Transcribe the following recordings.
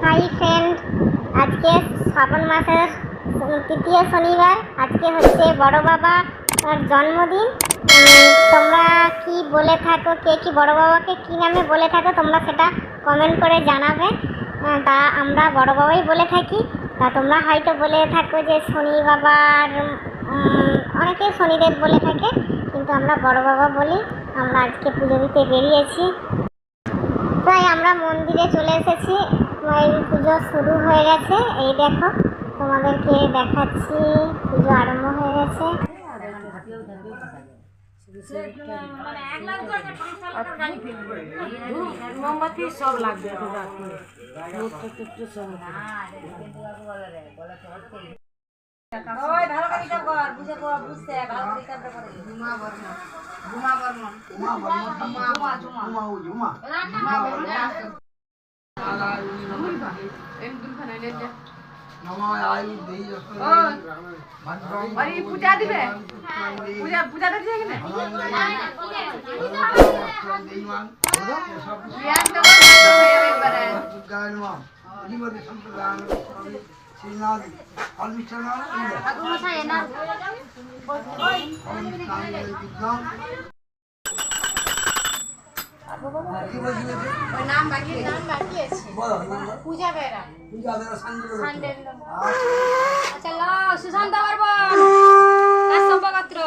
Hi friend, আজকে শ্রাবণ মাসের তৃতীয় শনিবার। আজকে হচ্ছে বড় বাবার জন্মদিন। তোমরা কি বলে থাকো, কে কি বড় বাবাকে কী নামে বলে থাকো তোমরা সেটা কমেন্ট করে জানাবে। তা আমরা বড় বাবাই বলে থাকি। তা তোমরা হয়তো বলে থাকো যে শনি বাবার, অনেকে শনিদেব বলে থাকে, কিন্তু আমরা বড় বাবা বলি। আমরা আজকে পুজো দিতে বেরিয়েছি, তাই আমরা মন্দিরে চলে এসেছি। পুজো শুরু হয়ে গেছে, এই দেখো তোমাদেরকে দেখাচ্ছি, পুজো আরম্ভ হয়ে গেছে। মোমবাতি সব লাগবে। পূজা দিবে, পূজা দিবে পূজা বেড়া সুশান্ত বর্মন, কাশ্যপ গোত্র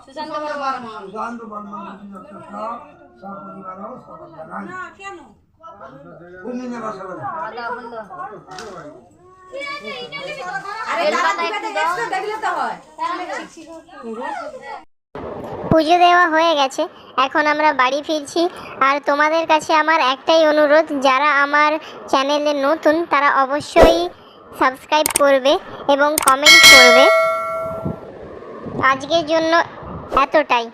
সুশান্ত বর্মন। পুজো দেওয়া হয়ে গেছে, এখন আমরা বাড়ি ফিরছি। আর তোমাদের কাছে আমার একটাই অনুরোধ, যারা আমার চ্যানেলে নতুন তারা অবশ্যই সাবস্ক্রাইব করবে এবং কমেন্ট করবে। আজকের জন্য এতটাই।